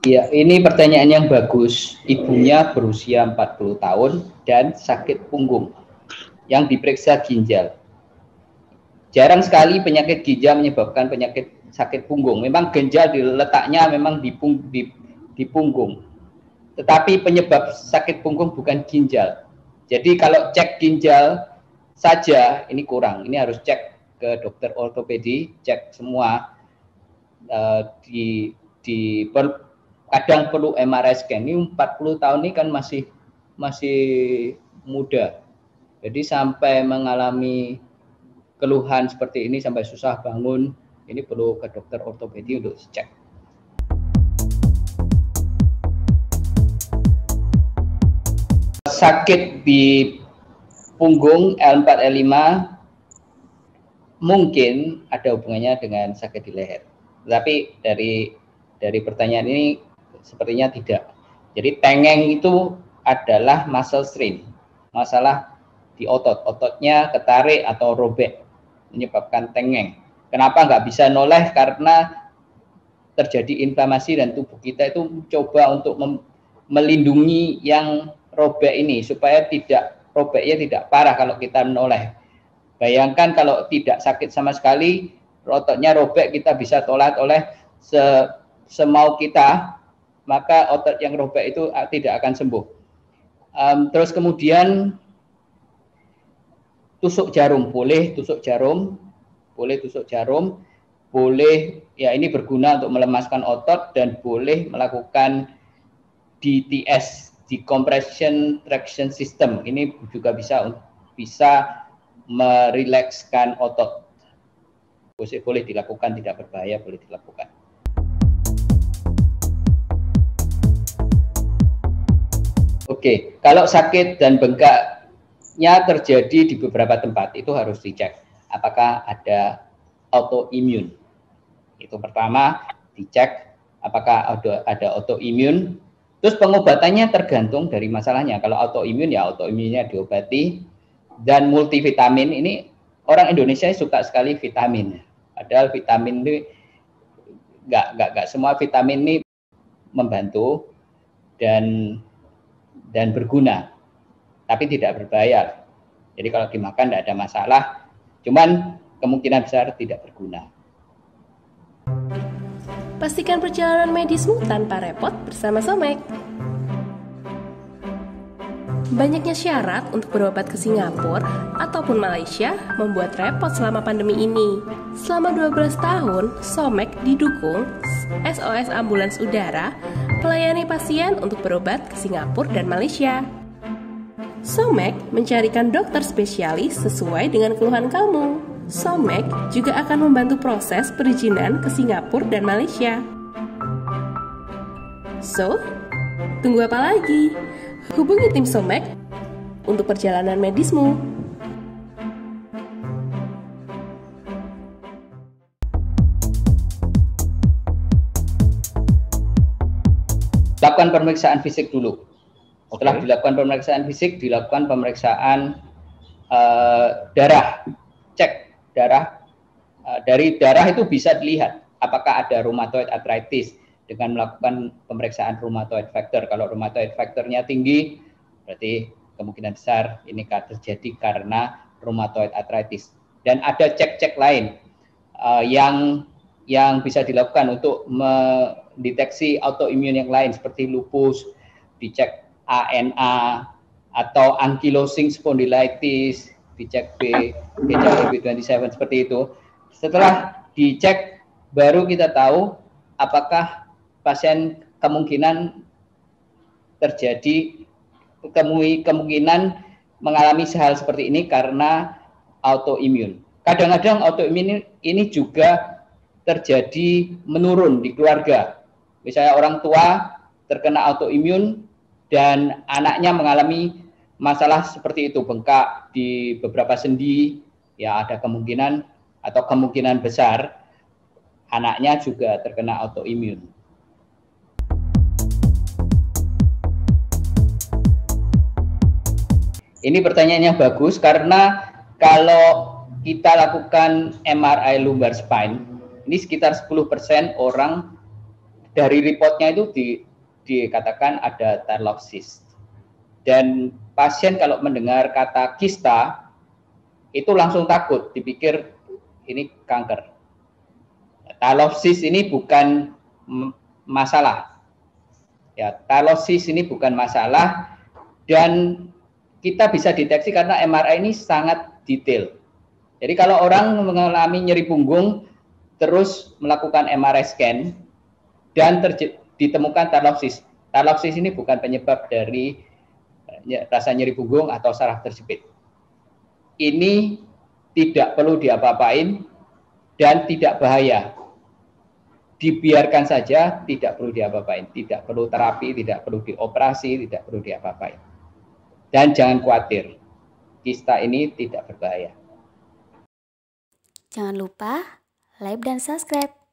Ya, ini pertanyaan yang bagus. Ibunya berusia 40 tahun dan sakit punggung yang diperiksa ginjal. Jarang sekali penyakit ginjal menyebabkan penyakit sakit punggung. Memang ginjal letaknya memang di punggung. Tetapi penyebab sakit punggung bukan ginjal. Jadi kalau cek ginjal saja ini kurang. Ini harus cek ke dokter ortopedi, cek semua kadang perlu MRI scan. Ini 40 tahun ini kan masih muda. Jadi sampai mengalami keluhan seperti ini, sampai susah bangun, ini perlu ke dokter ortopedi untuk dicek. Sakit di punggung L4 L5 mungkin ada hubungannya dengan sakit di leher. Tapi dari pertanyaan ini sepertinya tidak. Jadi tengeng itu adalah muscle strain, masalah di ototnya ketarik atau robek menyebabkan tengeng. Kenapa nggak bisa noleh? Karena terjadi inflamasi dan tubuh kita itu coba untuk melindungi yang robek ini supaya robeknya tidak parah kalau kita menoleh. Bayangkan kalau tidak sakit sama sekali, ototnya robek, kita bisa tolak oleh semau kita, maka otot yang robek itu tidak akan sembuh. Terus kemudian tusuk jarum, boleh tusuk jarum, boleh ya, ini berguna untuk melemaskan otot, dan boleh melakukan DTS, Decompression Traction System. Ini juga bisa merilekskan otot. Boleh dilakukan, tidak berbahaya, boleh dilakukan. Oke, kalau sakit dan bengkaknya terjadi di beberapa tempat, itu harus dicek apakah ada autoimun. Itu pertama, dicek apakah ada autoimun. Terus pengobatannya tergantung dari masalahnya. Kalau autoimun ya autoimunnya diobati. Dan multivitamin ini, orang Indonesia suka sekali vitamin. Padahal vitamin ini nggak semua vitamin ini membantu dan berguna, tapi tidak berbahaya. Jadi kalau dimakan tidak ada masalah, cuman kemungkinan besar tidak berguna. Pastikan perjalanan medismu tanpa repot bersama Somek. Banyaknya syarat untuk berobat ke Singapura ataupun Malaysia membuat repot selama pandemi ini. Selama 12 tahun, Somek didukung SOS Ambulans Udara melayani pasien untuk berobat ke Singapura dan Malaysia. Somek mencarikan dokter spesialis sesuai dengan keluhan kamu. Somek juga akan membantu proses perizinan ke Singapura dan Malaysia. So, tunggu apa lagi? Hubungi tim Somek untuk perjalanan medismu. Lakukan pemeriksaan fisik dulu. Setelah dilakukan pemeriksaan fisik, dilakukan pemeriksaan darah. Cek darah. Dari darah itu bisa dilihat apakah ada rheumatoid arthritis dengan melakukan pemeriksaan rheumatoid factor. Kalau rheumatoid factornya tinggi, berarti kemungkinan besar ini terjadi karena rheumatoid arthritis. Dan ada cek-cek lain yang bisa dilakukan untuk mendeteksi autoimun yang lain seperti lupus, dicek ANA atau ankylosing spondylitis, dicek B27 seperti itu. Setelah dicek baru kita tahu apakah pasien kemungkinan kemungkinan mengalami hal seperti ini karena autoimun. Kadang-kadang autoimun ini juga terjadi menurun di keluarga. Misalnya orang tua terkena autoimun dan anaknya mengalami masalah seperti itu, bengkak di beberapa sendi, ya ada kemungkinan atau kemungkinan besar anaknya juga terkena autoimun. Ini pertanyaan yang bagus karena kalau kita lakukan MRI lumbar spine, ini sekitar 10% orang dari reportnya itu dikatakan ada Tarlopsis. Dan pasien kalau mendengar kata kista itu langsung takut, dipikir ini kanker. Tarlopsis ini bukan masalah. Ya, Tarlopsis ini bukan masalah dan kita bisa deteksi karena MRI ini sangat detail. Jadi kalau orang mengalami nyeri punggung terus melakukan MRI scan dan ditemukan Tarlopsis. Tarlopsis ini bukan penyebab dari rasa nyeri punggung atau saraf terjepit. Ini tidak perlu diapa-apain dan tidak bahaya. Dibiarkan saja, tidak perlu diapa-apain, tidak perlu terapi, tidak perlu dioperasi, tidak perlu diapa-apain. Dan jangan khawatir, kista ini tidak berbahaya. Jangan lupa like dan subscribe.